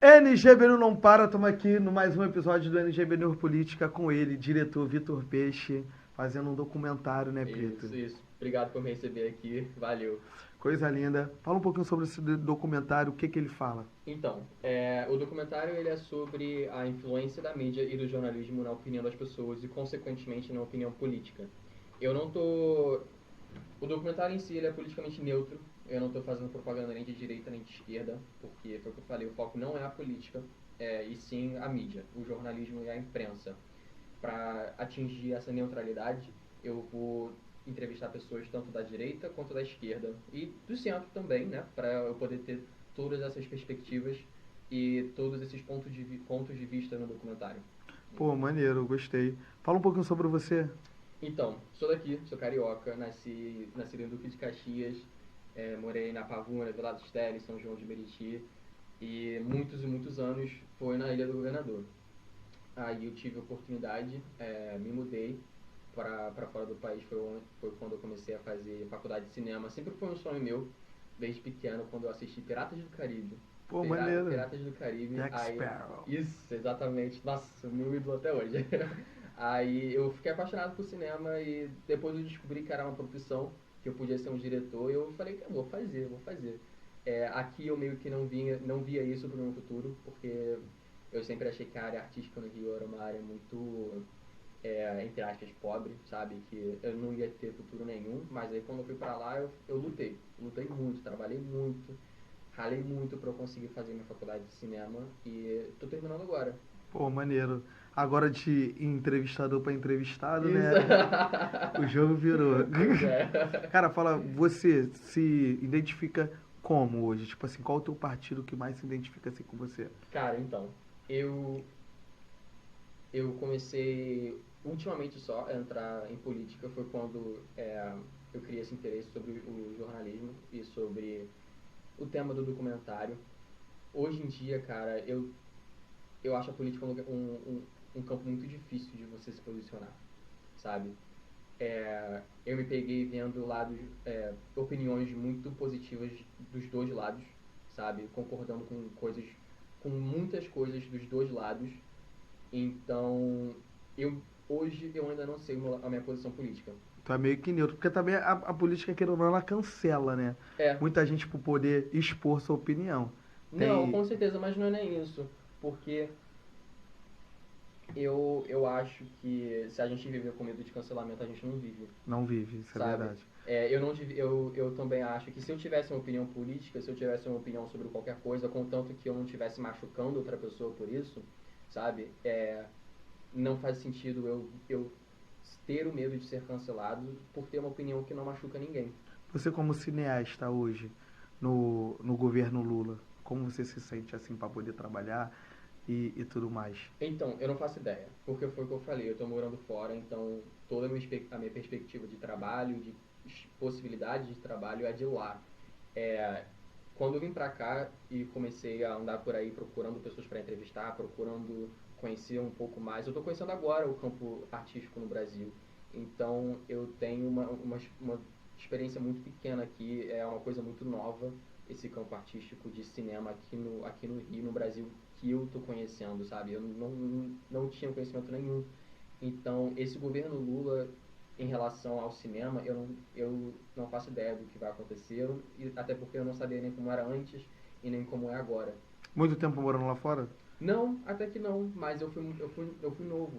NGBNU não para, estamos aqui no mais um episódio do NGBNU Política com ele, diretor Vitor Peixe, fazendo um documentário, né, Preto? Isso. Obrigado por me receber aqui. Valeu. Coisa linda. Fala um pouquinho sobre esse documentário, o que ele fala? Então, o documentário ele é sobre a influência da mídia e do jornalismo na opinião das pessoas e, consequentemente, na opinião política. Eu não tô... O documentário em si ele é politicamente neutro. Eu não estou fazendo propaganda nem de direita nem de esquerda, porque foi o que eu falei, o foco não é a política, e sim a mídia, o jornalismo e a imprensa. Para atingir essa neutralidade, eu vou entrevistar pessoas tanto da direita quanto da esquerda e do centro também, né, para eu poder ter todas essas perspectivas e todos esses pontos de vista no documentário. Pô, maneiro, gostei. Fala um pouquinho sobre você. Então, sou daqui, sou carioca, nasci em Duque de Caxias, morei na Pavuna, Vila dos Teles, São João de Meriti, e muitos anos foi na Ilha do Governador. Aí eu tive a oportunidade, me mudei para fora do país, foi quando eu comecei a fazer faculdade de cinema. Sempre foi um sonho meu, desde pequeno, quando eu assisti Piratas do Caribe. Pô, maneiro. Piratas do Caribe, Jack aí... Sparrow. Isso, exatamente. Nossa, meu ídolo até hoje. Aí eu fiquei apaixonado por cinema e depois eu descobri que era uma profissão, que eu podia ser um diretor, e eu falei que eu vou fazer. Aqui eu meio que não via isso para o meu futuro, porque eu sempre achei que a área artística no Rio era uma área muito, entre aspas, pobre, sabe? Que eu não ia ter futuro nenhum, mas aí quando eu fui para lá eu lutei muito, trabalhei muito, ralei muito para eu conseguir fazer minha faculdade de cinema e tô terminando agora. Pô, maneiro. Agora de entrevistador para entrevistado, Isso. né? O jogo virou. Pois é. Cara, fala, você se identifica como hoje? Tipo assim, qual o teu partido que mais se identifica assim com você? Cara, então, eu eu comecei ultimamente só a entrar em política foi quando eu criei esse interesse sobre o jornalismo e sobre o tema do documentário. Hoje em dia, cara, eu acho a política um campo muito difícil de você se posicionar, sabe? Eu me peguei vendo opiniões muito positivas dos dois lados, sabe? Concordando com muitas coisas dos dois lados. Então, hoje eu ainda não sei a minha posição política. Tu é meio que neutro, porque também a política, querendo ou não, ela cancela, né? É, Muita gente por poder expor sua opinião. não, Tem. com certeza, mas não é nem isso. Porque eu acho que se a gente viver com medo de cancelamento, a gente não vive, Não vive, isso é sabe? verdade. Eu também acho que se eu tivesse uma opinião política, se eu tivesse uma opinião sobre qualquer coisa, contanto que eu não estivesse machucando outra pessoa por isso, sabe? Não faz sentido eu ter o medo de ser cancelado por ter uma opinião que não machuca ninguém. Você, como cineasta hoje, no governo Lula, como você se sente assim para poder trabalhar e tudo mais? Então, eu não faço ideia, porque foi o que eu falei, eu estou morando fora, então toda a minha perspectiva de trabalho, de possibilidade de trabalho é de lá. É, Quando eu vim pra cá e comecei a andar por aí procurando pessoas para entrevistar, procurando conhecer um pouco mais, eu estou conhecendo agora o campo artístico no Brasil. Então eu tenho uma experiência muito pequena aqui, é uma coisa muito nova esse campo artístico de cinema aqui no Rio, no Brasil, que eu estou conhecendo, sabe? Eu não tinha conhecimento nenhum. Então esse governo Lula em relação ao cinema, eu não faço ideia do que vai acontecer, e até porque eu não sabia nem como era antes e nem como é agora. Muito tempo morando lá fora? Não, até que não, mas eu fui novo.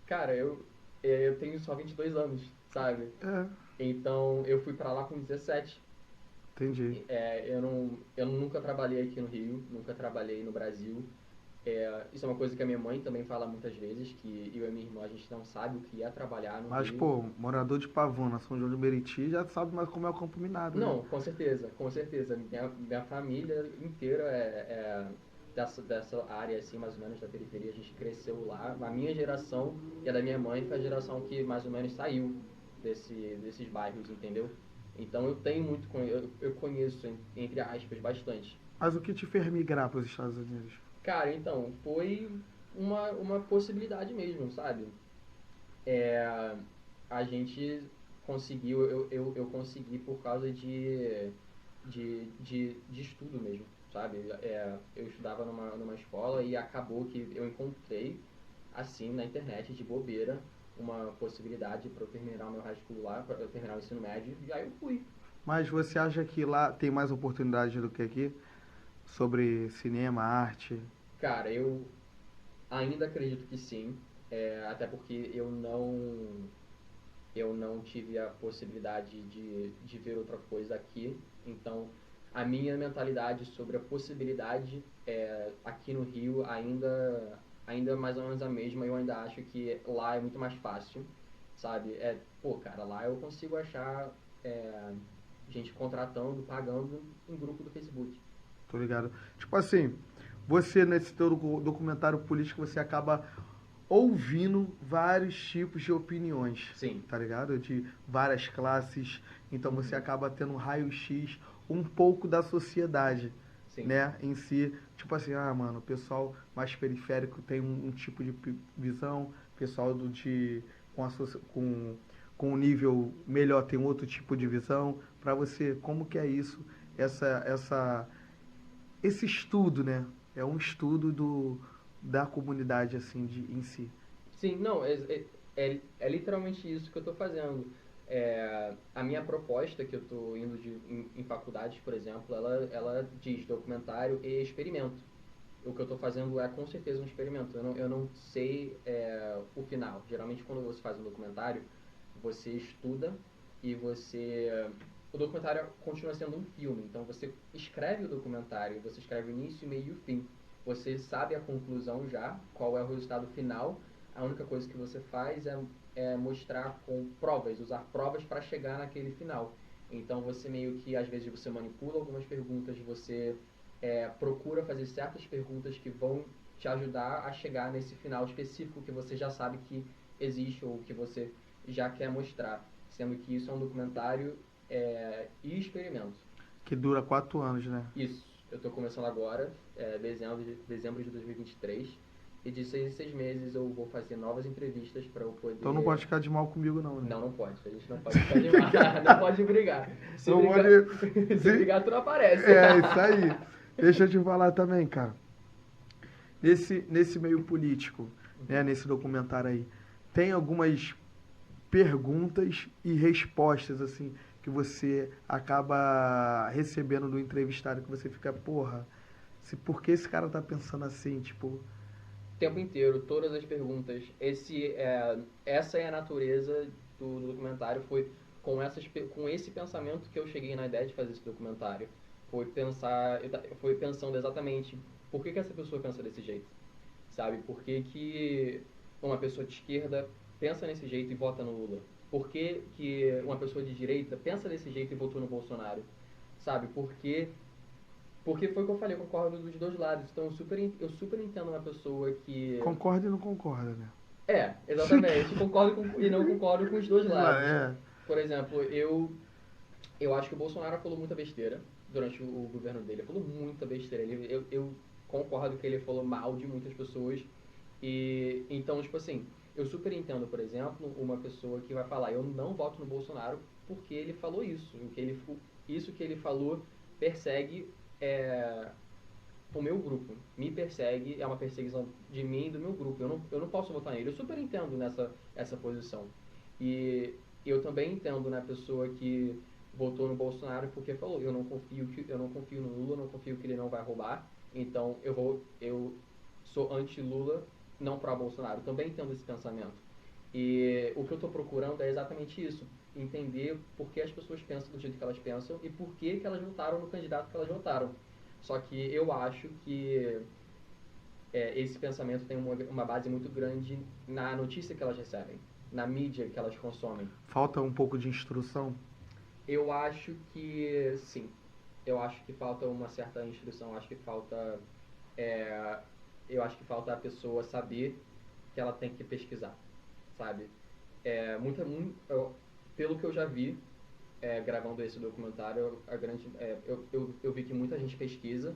Cara, eu tenho só 22 anos, sabe? É, Então eu fui pra lá com 17. entendi. Eu nunca trabalhei aqui no Rio, nunca trabalhei no Brasil. Isso é uma coisa que a minha mãe também fala muitas vezes, que eu e minha irmã a gente não sabe o que é trabalhar no Mas, Rio. pô, morador de Pavuna, São João de Meriti, já sabe mais como é o campo minado, né? Não, com certeza, com certeza. Minha família inteira é dessa área, assim, mais ou menos, da periferia. A gente cresceu lá. A minha geração e a da minha mãe foi a geração que mais ou menos saiu desses bairros, entendeu? Então eu tenho eu conheço, entre aspas, bastante. Mas o que te fez migrar para os Estados Unidos? Cara, então, foi uma possibilidade mesmo, sabe? É, a gente conseguiu, eu consegui por causa de estudo mesmo, sabe? Eu estudava numa escola e acabou que eu encontrei, assim, na internet, de bobeira, uma possibilidade para eu terminar o meu high school lá, para eu terminar o ensino médio, e aí eu fui. Mas você acha que lá tem mais oportunidade do que aqui? Sobre cinema, arte? Cara, eu ainda acredito que sim, até porque eu não tive a possibilidade de ver outra coisa aqui. Então, a minha mentalidade sobre a possibilidade aqui no Rio ainda é mais ou menos a mesma. Eu ainda acho que lá é muito mais fácil, sabe? Pô, cara, lá eu consigo achar gente contratando, pagando um grupo do Facebook. Tô ligado. Tipo assim, você nesse teu documentário político, você acaba ouvindo vários tipos de opiniões, Sim. tá ligado? De várias classes. Então você Uhum. acaba tendo um raio-x um pouco da sociedade, Sim. né? Em si. Tipo assim, mano, o pessoal mais periférico tem um tipo de visão, o pessoal com, com um nível melhor tem outro tipo de visão. Pra você, como que é isso? Essa esse estudo, né? É um estudo da comunidade, assim, em si. Sim, não, é literalmente isso que eu estou fazendo. A minha proposta, que eu estou indo em faculdades, por exemplo, ela diz documentário e experimento. O que eu estou fazendo é com certeza um experimento. Eu não sei o final. Geralmente, quando você faz um documentário, você estuda e o documentário continua sendo um filme. Então, você escreve o documentário, você escreve o início, meio e o fim. Você sabe a conclusão já, qual é o resultado final. A única coisa que você faz é mostrar com provas, usar provas para chegar naquele final. Então, você meio que, às vezes, você manipula algumas perguntas, você procura fazer certas perguntas que vão te ajudar a chegar nesse final específico que você já sabe que existe ou que você já quer mostrar. Sendo que isso é um documentário e experimento. Que dura 4 anos, né? Isso, eu estou começando agora, dezembro de 2023. E de 6 em 6 meses eu vou fazer novas entrevistas para eu poder... Então não pode ficar de mal comigo, não, né? Não, não pode. A gente não pode ficar de mal. Não pode brigar. Se Não brigar, pode... se brigar, tu não aparece. É, isso aí. Deixa eu te falar também, cara. Nesse meio político, né, nesse documentário aí, tem algumas perguntas e respostas, assim, que você acaba recebendo do entrevistado, que você fica, porra, por que esse cara tá pensando assim, tipo... O tempo inteiro, todas as perguntas. Essa é a natureza do documentário. Foi com esse pensamento que eu cheguei na ideia de fazer esse documentário. Foi pensando exatamente por que essa pessoa pensa desse jeito, sabe? Por que uma pessoa de esquerda pensa desse jeito e vota no Lula? Por que uma pessoa de direita pensa desse jeito e votou no Bolsonaro? Sabe? Porque foi o que eu falei, eu concordo dos dois lados. Então eu super entendo uma pessoa que... Concorda e não concorda, né? Exatamente. E não concordo com os dois lados. É. Por exemplo, eu acho que o Bolsonaro falou muita besteira durante o governo dele. Ele falou muita besteira. Eu concordo que ele falou mal de muitas pessoas. E então, tipo assim, eu super entendo, por exemplo, uma pessoa que vai falar: eu não voto no Bolsonaro porque ele falou isso. Isso que ele falou persegue o meu grupo. Me persegue, é uma perseguição de mim e do meu grupo. Eu não posso votar nele. Eu super entendo essa posição. E eu também entendo na pessoa que votou no Bolsonaro porque falou: eu não confio no Lula, eu não confio que ele não vai roubar. Então eu sou anti-Lula, não pró-Bolsonaro. Também entendo esse pensamento. E o que eu estou procurando é exatamente isso: entender por que as pessoas pensam do jeito que elas pensam e por que elas votaram no candidato que elas votaram. Só que eu acho que esse pensamento tem uma base muito grande na notícia que elas recebem, na mídia que elas consomem. Falta um pouco de instrução? Eu acho que sim. Eu acho que falta uma certa instrução. É, eu acho que falta a pessoa saber que ela tem que pesquisar, sabe? Pelo que eu já vi, gravando esse documentário, eu vi que muita gente pesquisa,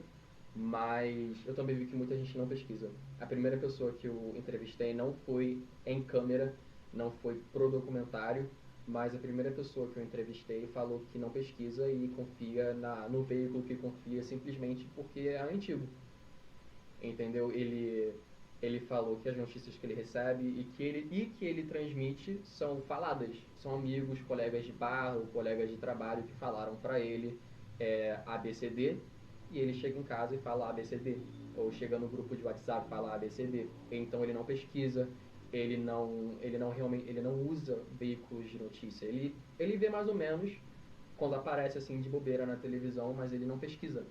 mas eu também vi que muita gente não pesquisa. A primeira pessoa que eu entrevistei não foi em câmera, não foi pro documentário, mas a primeira pessoa que eu entrevistei falou que não pesquisa e confia no veículo que confia simplesmente porque é antigo. Entendeu? Ele falou que as notícias que ele recebe que ele transmite são faladas. São amigos, colegas de bar ou colegas de trabalho que falaram para ele ABCD, e ele chega em casa e fala ABCD. Ou chega no grupo de WhatsApp e fala ABCD. Então ele não pesquisa, ele não usa veículos de notícia. Ele vê mais ou menos quando aparece assim de bobeira na televisão, mas ele não pesquisa.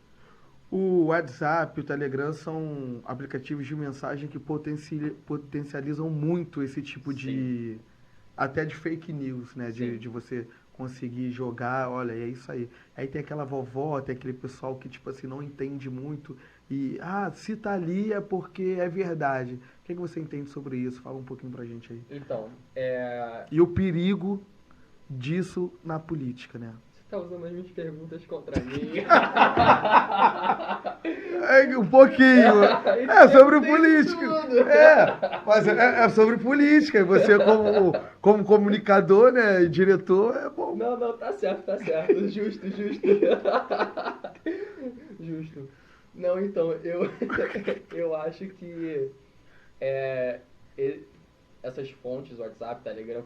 O WhatsApp, o Telegram são aplicativos de mensagem que potencializam muito esse tipo Sim. de... Até de fake news, né? Sim. De você conseguir jogar, olha, é isso aí. Aí tem aquela vovó, tem aquele pessoal que, tipo assim, não entende muito. E, se tá ali é porque é verdade. O que você entende sobre isso? Fala um pouquinho pra gente aí. Então, E o perigo disso na política, né? você tá usando as minhas perguntas contra mim. É, um pouquinho. É sobre política. Tudo. Mas é sobre política. E você, como comunicador, né, e diretor, é bom. Não, tá certo. Justo. Justo. Não, então, eu acho que é, e- essas fontes, WhatsApp, Telegram,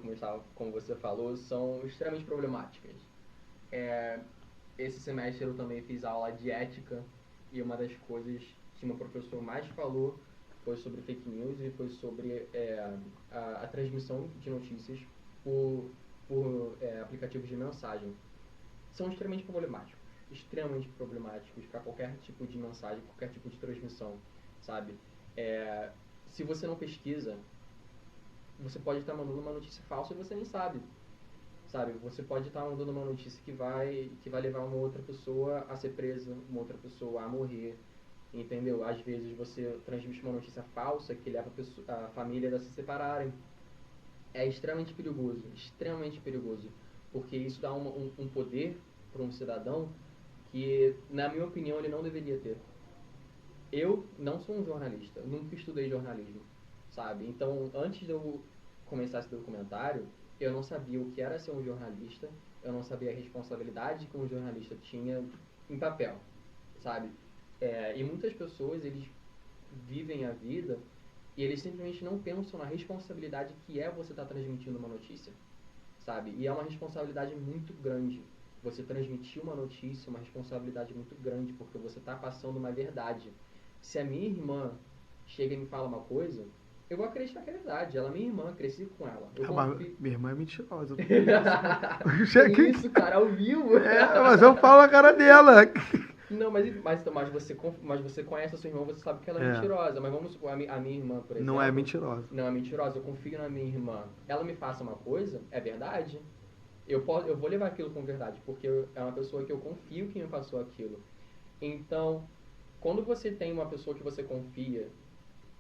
como você falou, são extremamente problemáticas. É, esse semestre eu também fiz aula de ética e uma das coisas que meu professor mais falou foi sobre fake news e foi sobre a transmissão de notícias por aplicativos de mensagem. São extremamente problemáticos para qualquer tipo de mensagem, qualquer tipo de transmissão, sabe? Se você não pesquisa, você pode estar mandando uma notícia falsa e você nem sabe. Sabe, você pode estar mandando uma notícia que vai levar uma outra pessoa a ser presa, uma outra pessoa a morrer, entendeu? Às vezes você transmite uma notícia falsa que leva a família a se separarem. É extremamente perigoso, porque isso dá um poder para um cidadão que, na minha opinião, ele não deveria ter. Eu não sou um jornalista, nunca estudei jornalismo, sabe? Então, antes de eu começar esse documentário, eu não sabia o que era ser um jornalista, eu não sabia a responsabilidade que um jornalista tinha em papel, sabe? E muitas pessoas, eles vivem a vida e eles simplesmente não pensam na responsabilidade que é você estar transmitindo uma notícia, sabe? E é uma responsabilidade muito grande. Você transmitir uma notícia é uma responsabilidade muito grande, porque você está passando uma verdade. Se a minha irmã chega e me fala uma coisa, eu vou acreditar que é verdade. Ela é minha irmã, cresci com ela. Mas minha irmã é mentirosa. Que isso, cara, ao vivo. Mas eu falo a cara dela. Não, mas você conhece a sua irmã, você sabe que ela é mentirosa. Mas vamos supor, a minha irmã, por exemplo... Não é mentirosa. Não é mentirosa, eu confio na minha irmã. Ela me faça uma coisa, é verdade. Eu vou levar aquilo como verdade, porque é uma pessoa que eu confio que me passou aquilo. Então, quando você tem uma pessoa que você confia,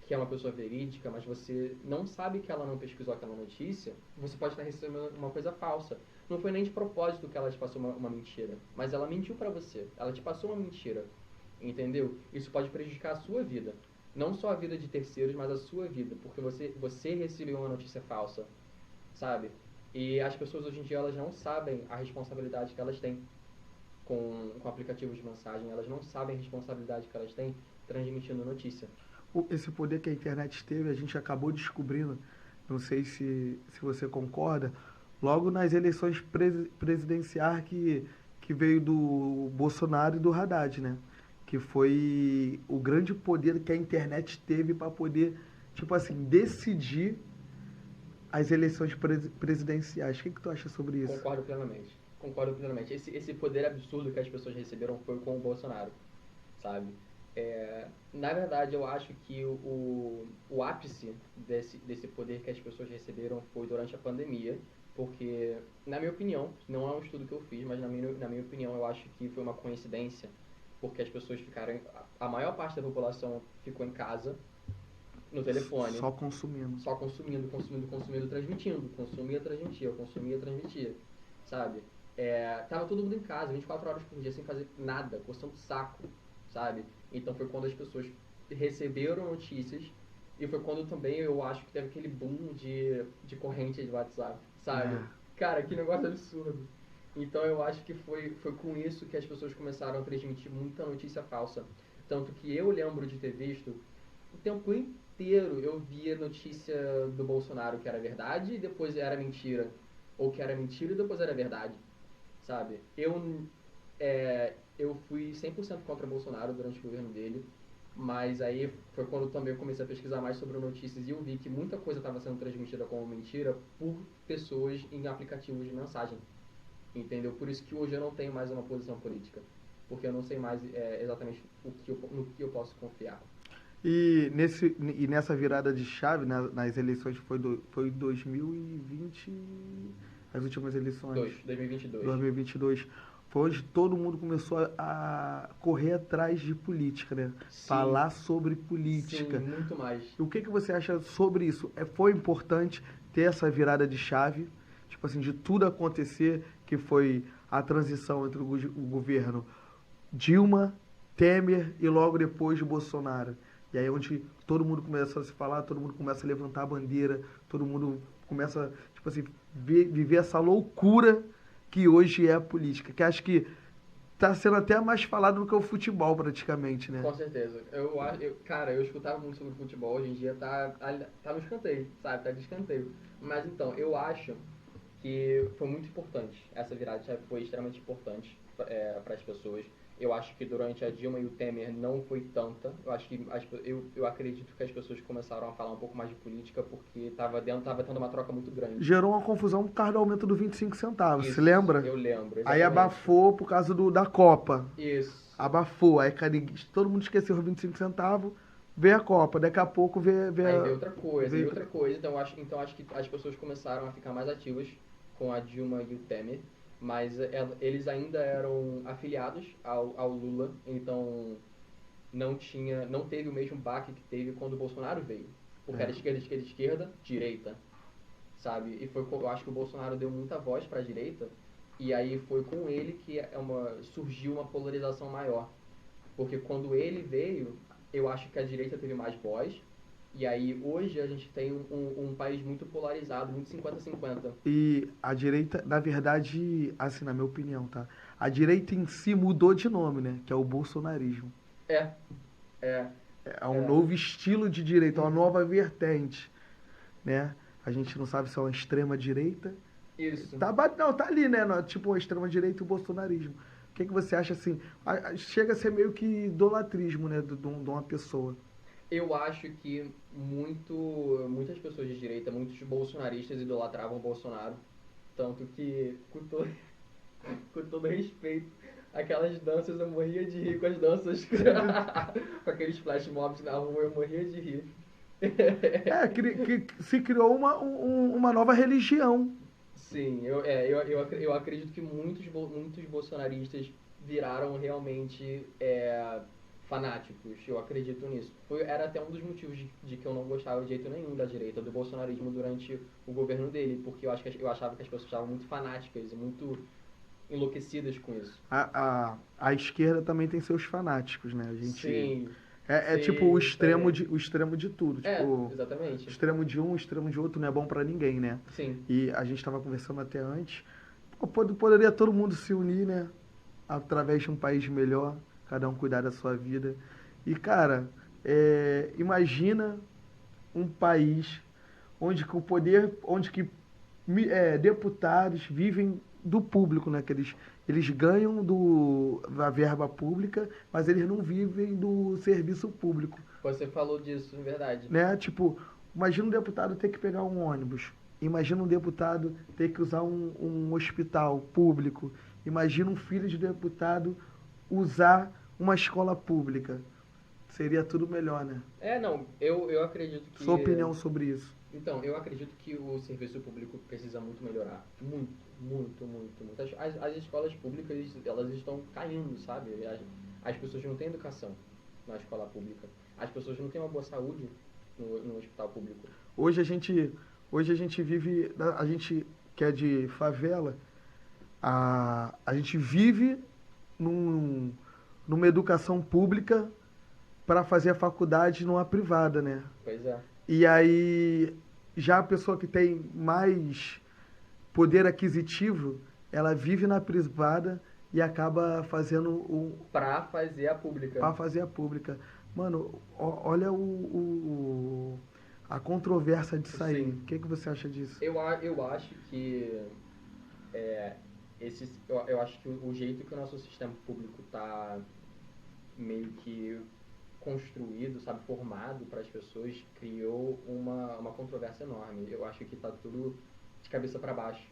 que é uma pessoa verídica, mas você não sabe que ela não pesquisou aquela notícia, você pode estar recebendo uma coisa falsa. Não foi nem de propósito que ela te passou uma mentira, mas ela mentiu pra você. Ela te passou uma mentira, entendeu? Isso pode prejudicar a sua vida. Não só a vida de terceiros, mas a sua vida, porque você recebeu uma notícia falsa, sabe? E as pessoas hoje em dia, elas não sabem a responsabilidade que elas têm com aplicativos de mensagem, elas não sabem a responsabilidade que elas têm transmitindo notícia. Esse poder que a internet teve, a gente acabou descobrindo, não sei se você concorda, logo nas eleições presidenciais que veio do Bolsonaro e do Haddad, né? Que foi o grande poder que a internet teve para poder, tipo assim, decidir as eleições presidenciais. O que tu acha sobre isso? Concordo plenamente. Esse poder absurdo que as pessoas receberam foi com o Bolsonaro, sabe? Na verdade, eu acho que o ápice desse poder que as pessoas receberam foi durante a pandemia, porque, na minha opinião, não é um estudo que eu fiz, mas na minha opinião, eu acho que foi uma coincidência, porque as pessoas ficaram... A maior parte da população ficou em casa, no telefone. Só consumindo. Só consumindo, transmitindo. Consumia, transmitia. Sabe? Tava todo mundo em casa, 24 horas por dia, sem fazer nada, coçando o saco, sabe? Então foi quando as pessoas receberam notícias e foi quando também eu acho que teve aquele boom de corrente de WhatsApp, sabe? Cara, que negócio absurdo. Então eu acho que foi com isso que as pessoas começaram a transmitir muita notícia falsa. Tanto que eu lembro de ter visto o tempo inteiro eu via notícia do Bolsonaro que era verdade e depois era mentira. Ou que era mentira e depois era verdade. Sabe? Eu fui 100% contra o Bolsonaro durante o governo dele. Mas aí foi quando também eu comecei a pesquisar mais sobre notícias e eu vi que muita coisa estava sendo transmitida como mentira por pessoas em aplicativos de mensagem. Entendeu? Por isso que hoje eu não tenho mais uma posição política. Porque eu não sei mais exatamente no que eu posso confiar. E nessa virada de chave, nas eleições, foi 2020, as últimas eleições. 2022. 2022. Foi onde todo mundo começou a correr atrás de política, né? Sim. Falar sobre política. Sim, muito mais. E o que você acha sobre isso? Foi importante ter essa virada de chave, tipo assim, de tudo acontecer, que foi a transição entre o governo Dilma, Temer e logo depois de Bolsonaro. E aí onde todo mundo começa a se falar, todo mundo começa a levantar a bandeira, todo mundo começa, tipo assim, viver essa loucura que hoje é a política. Que acho que tá sendo até mais falado do que o futebol, praticamente, né? Com certeza. Cara, eu escutava muito sobre futebol, hoje em dia tá no escanteio, sabe? Tá de escanteio. Mas então, eu acho que foi muito importante. Essa virada de chave foi extremamente importante para as pessoas. Eu acho que durante a Dilma e o Temer não foi tanta. Eu acho que eu acredito que as pessoas começaram a falar um pouco mais de política porque tava tendo uma troca muito grande. Gerou uma confusão por causa do aumento do 25 centavos, Isso, você lembra? Eu lembro, exatamente. Aí abafou por causa da Copa. Isso. Abafou. Aí todo mundo esqueceu os 25 centavos, veio a Copa. Daqui a pouco Aí veio outra coisa, Então acho que as pessoas começaram a ficar mais ativas com a Dilma e o Temer. Mas eles ainda eram afiliados ao Lula, então não teve o mesmo baque que teve quando o Bolsonaro veio. Porque era esquerda, direita, sabe? E eu acho que o Bolsonaro deu muita voz para a direita, e aí foi com ele que surgiu uma polarização maior. Porque quando ele veio, eu acho que a direita teve mais voz, e aí hoje a gente tem um país muito polarizado, muito 50-50. E a direita, na verdade, assim, na minha opinião, tá? A direita em si mudou de nome, né? Que é o bolsonarismo. É um novo estilo de direita, uma nova vertente, né? A gente não sabe se é uma extrema direita. Isso. Tá ali, né? Tipo, a extrema direita e o bolsonarismo. O que você acha, assim? Chega a ser meio que idolatrismo, né? De uma pessoa. Eu acho que muitas pessoas de direita, muitos bolsonaristas idolatravam o Bolsonaro. Tanto que, com todo respeito, aquelas danças eu morria de rir com as danças. Com aqueles flash mobs na rua eu morria de rir. Que se criou uma nova religião. Sim, eu acredito que muitos bolsonaristas viraram realmente fanáticos, eu acredito nisso. Era até um dos motivos de que eu não gostava de jeito nenhum da direita, do bolsonarismo durante o governo dele, porque eu achava que as pessoas estavam muito fanáticas e muito enlouquecidas com isso. A esquerda também tem seus fanáticos, né? Sim. Sim, tipo o extremo de tudo. Tipo, exatamente. O extremo de um, o extremo de outro não é bom pra ninguém, né? Sim. E a gente tava conversando até antes. Poderia todo mundo se unir, né? Através de um país melhor, cada um cuidar da sua vida. E, cara, imagina um país onde que o poder, deputados vivem do público, né? Que eles ganham da verba pública, mas eles não vivem do serviço público. Você falou disso, é verdade. Né? Tipo, imagina um deputado ter que pegar um ônibus. Imagina um deputado ter que usar um hospital público. Imagina um filho de deputado usar uma escola pública. Seria tudo melhor, né? Eu acredito que... Sua opinião sobre isso? Então, eu acredito que o serviço público precisa muito melhorar. Muito, muito, muito, muito. As escolas públicas, elas estão caindo, sabe? As pessoas não têm educação na escola pública. As pessoas não têm uma boa saúde no hospital público. Hoje a gente vive... A gente que é de favela, a gente vive numa educação pública para fazer a faculdade numa privada, né? Pois é. E aí, já a pessoa que tem mais poder aquisitivo, ela vive na privada e acaba fazendo Pra fazer a pública. para fazer a pública. Mano, olha a controvérsia disso aí. Sim. O que você acha disso? Eu acho que eu acho que o jeito que o nosso sistema público tá meio que construído, sabe, formado para as pessoas, criou uma controvérsia enorme. Eu acho que tá tudo de cabeça para baixo.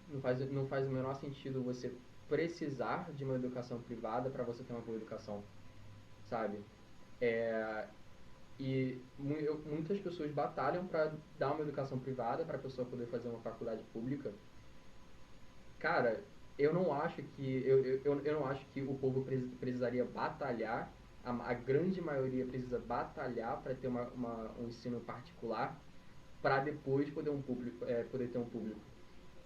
Não faz o menor sentido você precisar de uma educação privada para você ter uma boa educação, sabe? Muitas pessoas batalham para dar uma educação privada para a pessoa poder fazer uma faculdade pública. Cara, eu não acho que eu não acho que o povo precisaria batalhar. A grande maioria precisa batalhar para ter um ensino particular para depois poder ter um público.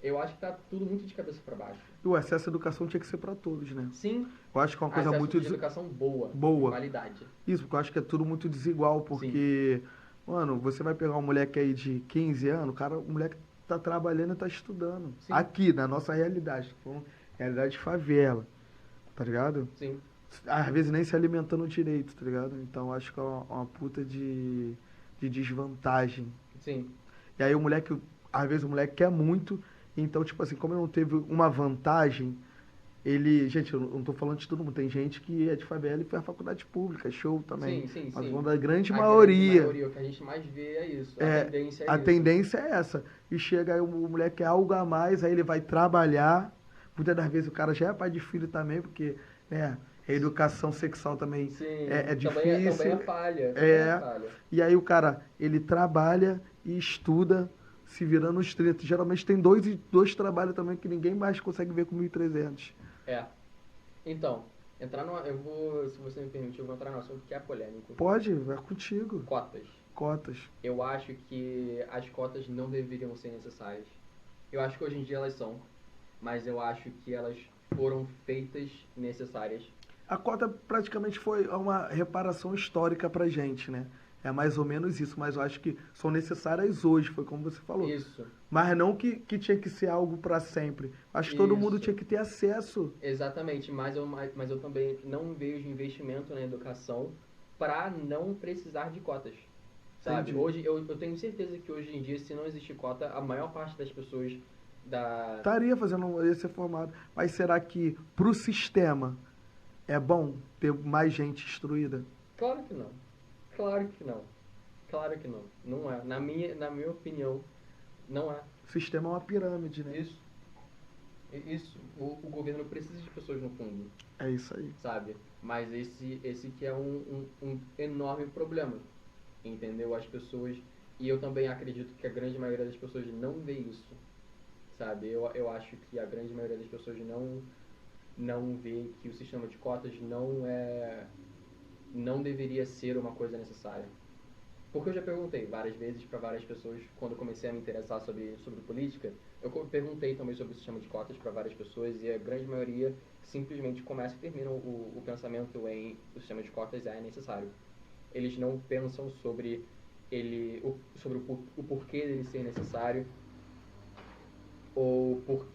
Eu acho que tá tudo muito de cabeça para baixo. E o acesso à educação tinha que ser para todos, né? Sim. Eu acho que é uma coisa Acesso muito de educação boa. De qualidade. Isso, porque eu acho que é tudo muito desigual, porque, mano, você vai pegar um moleque aí de 15 anos, o moleque tá trabalhando e tá estudando. Sim. Aqui, na nossa realidade, tô falando realidade de favela, tá ligado? Sim. Às vezes nem se alimentando direito, tá ligado? Então acho que é uma puta de desvantagem. Sim. E aí às vezes o moleque quer muito, então, tipo assim, como ele não teve uma vantagem, gente, eu não tô falando de todo mundo, tem gente que é de favela e faz faculdade pública, show também. Sim. Mas falando da grande A maioria. grande maioria, o que a gente mais vê é isso. A tendência é essa. E chega aí o moleque quer algo a mais, aí ele vai trabalhar. Muitas das vezes o cara já é pai de filho também, porque, né, a educação sexual também é difícil. Também é falha. E aí o cara, ele trabalha e estuda, se virando nos 30. Geralmente tem dois trabalhos também que ninguém mais consegue ver com 1.300. Então, se você me permitir, eu vou entrar no assunto que é polêmico. Pode, vai contigo. Cotas. Eu acho que as cotas não deveriam ser necessárias. Eu acho que hoje em dia elas são, mas eu acho que elas foram feitas necessárias. A cota praticamente foi uma reparação histórica pra gente, né? É mais ou menos isso, mas eu acho que são necessárias hoje, foi como você falou. Isso. Mas não que tinha que ser algo para sempre. Acho que todo mundo tinha que ter acesso. Exatamente, mas eu também não vejo investimento na educação para não precisar de cotas. Sabe? Entendi. Hoje, eu tenho certeza que hoje em dia, se não existir cota, a maior parte das pessoas estaria fazendo esse formado. Mas será que pro sistema é bom ter mais gente instruída? Claro que não. Não é. Na minha opinião, não é. O sistema é uma pirâmide, né? Isso. O governo precisa de pessoas no fundo. É isso aí. Sabe? Mas esse que é um enorme problema. Entendeu? As pessoas... E eu também acredito que a grande maioria das pessoas não vê isso. Sabe? Eu acho que a grande maioria das pessoas não vê que o sistema de cotas não deveria ser uma coisa necessária. Porque eu já perguntei várias vezes para várias pessoas, quando comecei a me interessar sobre política, eu perguntei também sobre o sistema de cotas para várias pessoas e a grande maioria simplesmente começa e termina o pensamento em o sistema de cotas é necessário. Eles não pensam sobre o porquê dele ser necessário ou o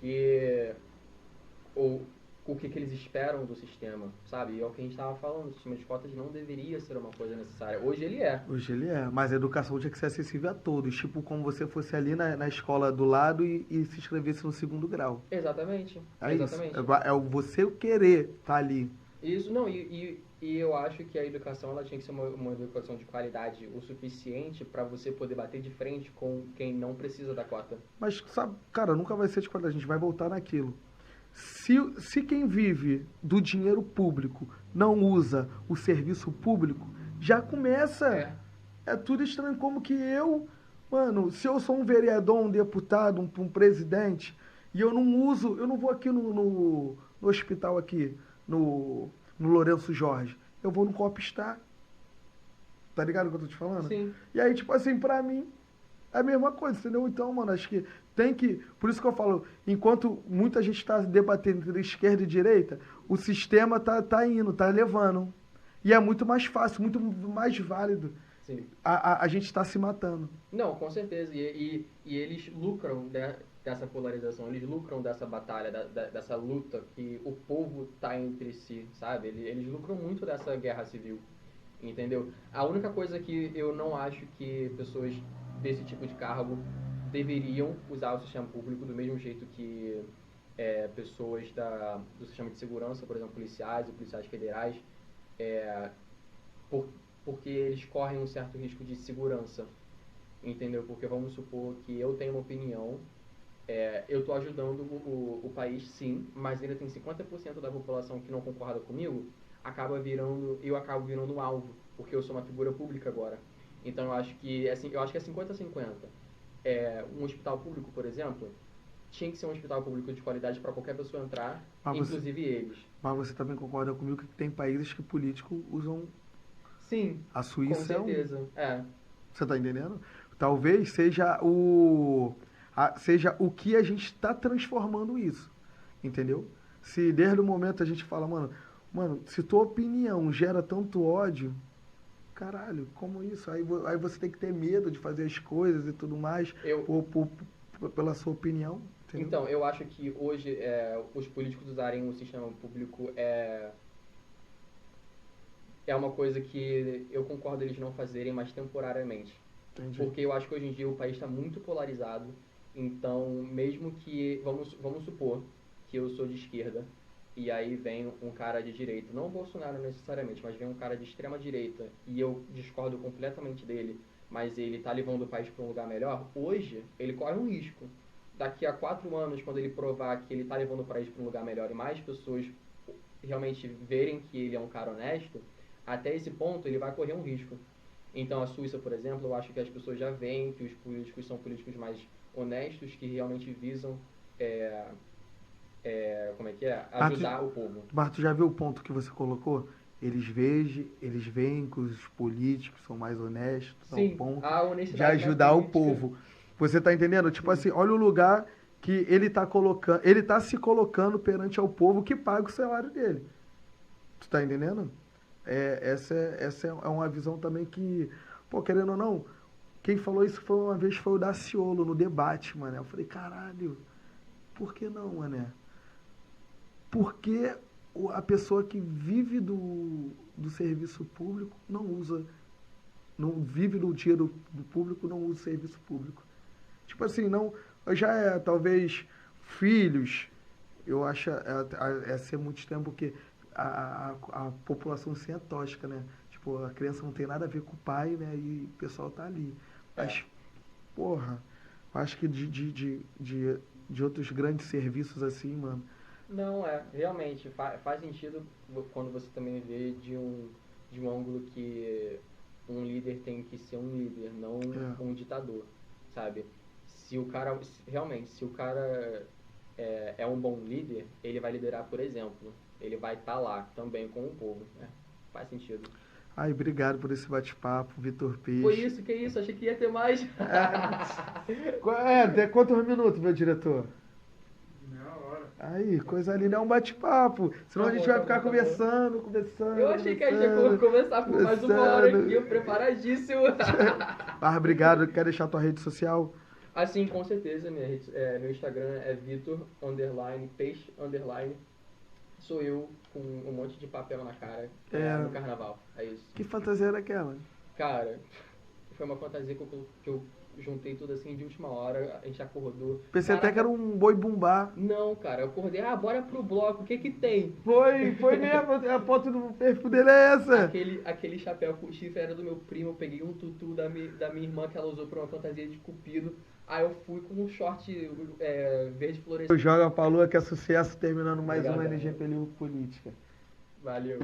que eles esperam do sistema, sabe? E é o que a gente estava falando, o sistema de cotas não deveria ser uma coisa necessária. Hoje ele é, mas a educação tinha que ser acessível a todos, tipo como você fosse ali na escola do lado e se inscrevesse no 2º grau. Exatamente. Exatamente. É você querer estar ali. Isso, não, e eu acho que a educação ela tinha que ser uma educação de qualidade o suficiente para você poder bater de frente com quem não precisa da cota. Mas, sabe, cara, nunca vai ser de qualidade, a gente vai voltar naquilo. Se quem vive do dinheiro público não usa o serviço público, já começa. É tudo estranho. Como que mano, se eu sou um vereador, um deputado, um presidente, e eu não vou aqui no hospital aqui, no Lourenço Jorge, eu vou no Copstar. Tá ligado o que eu tô te falando? Sim. E aí, tipo assim, pra mim, é a mesma coisa, entendeu? Então, mano, acho que por isso que eu falo, enquanto muita gente está debatendo entre esquerda e direita, o sistema tá indo, tá levando. E é muito mais fácil, muito mais válido. Sim. A gente está se matando. Não, com certeza. E eles lucram dessa polarização, eles lucram dessa batalha, dessa luta que o povo tá entre si, sabe? Eles lucram muito dessa guerra civil, entendeu? A única coisa que eu não acho que pessoas desse tipo de cargo deveriam usar o sistema público do mesmo jeito que pessoas do sistema de segurança, por exemplo, policiais e policiais federais, é, por, porque eles correm um certo risco de segurança, entendeu? Porque vamos supor que eu tenho uma opinião, eu estou ajudando o país, sim, mas ainda tem 50% da população que não concorda comigo, eu acabo virando um alvo, porque eu sou uma figura pública agora. Então eu acho que é 50-50. Um hospital público, por exemplo, tinha que ser um hospital público de qualidade para qualquer pessoa entrar, inclusive eles. Mas você também concorda comigo que tem países que políticos usam. Sim, A com Suíça certeza. Você tá entendendo? Talvez seja o que a gente está transformando isso. Entendeu? Se desde o momento a gente fala, mano, se tua opinião gera tanto ódio, caralho, como isso? Aí você tem que ter medo de fazer as coisas e tudo mais pela sua opinião. Entendeu? Então, eu acho que hoje os políticos usarem o sistema público é uma coisa que eu concordo eles não fazerem, mas temporariamente. Entendi. Porque eu acho que hoje em dia o país está muito polarizado. Então, mesmo que, vamos supor que eu sou de esquerda, e aí vem um cara de direita, não o Bolsonaro necessariamente, mas vem um cara de extrema direita, e eu discordo completamente dele, mas ele está levando o país para um lugar melhor, hoje ele corre um risco. Daqui a 4 anos, quando ele provar que ele está levando o país para um lugar melhor e mais pessoas realmente verem que ele é um cara honesto, até esse ponto ele vai correr um risco. Então a Suíça, por exemplo, eu acho que as pessoas já veem que os políticos são políticos mais honestos, que realmente visam ajudar o povo. Mas tu já viu o ponto que você colocou? Eles veem que os políticos são mais honestos, Sim, ao ponto a de honestidade ajudar na o política. povo. Você tá entendendo? Tipo assim, olha o lugar que ele tá colocando, ele tá se colocando perante ao povo que paga o salário dele. Tu tá entendendo? Essa é uma visão também que, pô, querendo ou não, quem falou isso foi o Daciolo no debate, mano. Eu falei, caralho, por que não, mané? Porque a pessoa que vive do serviço público não vive do dinheiro do público, não usa o serviço público. Tipo assim, não, talvez filhos, eu acho ser muito tempo porque a população sim é tóxica, né? Tipo, a criança não tem nada a ver com o pai, né? E o pessoal tá ali. Mas, porra, acho que de outros grandes serviços assim, mano. Não, realmente, faz sentido quando você também vê de um ângulo que um líder tem que ser um líder, não um ditador, sabe? Se o cara, realmente, se o cara é um bom líder, ele vai liderar por exemplo. Ele vai estar lá também com o povo, né? Faz sentido. Ai, obrigado por esse bate-papo, Vitor Peixe. Foi isso, que isso? Achei que ia ter mais. Tem quantos minutos, meu diretor? Meia hora. Aí, coisa linda, é um bate-papo. Senão a gente vai ficar conversando. Eu achei que a gente ia conversar por mais uma hora aqui, eu preparadíssimo. Mas obrigado, quer deixar tua rede social? Assim, com certeza, meu Instagram é Vitor_Peixe_. Sou eu com um monte de papel na cara no carnaval. É isso. Que fantasia era aquela? Cara, foi uma fantasia que eu juntei tudo assim de última hora, a gente acordou. Pensei até que era um boi bumbá. Não, cara, eu acordei, bora pro bloco, o que que tem? Foi mesmo, a foto do perfil dele é essa. Aquele chapéu com chifre era do meu primo, eu peguei um tutu da minha irmã que ela usou pra uma fantasia de cupido. Aí eu fui com um short verde fluorescente. Joga pra lua que é sucesso, terminando mais Obrigado, uma LG Política. Valeu.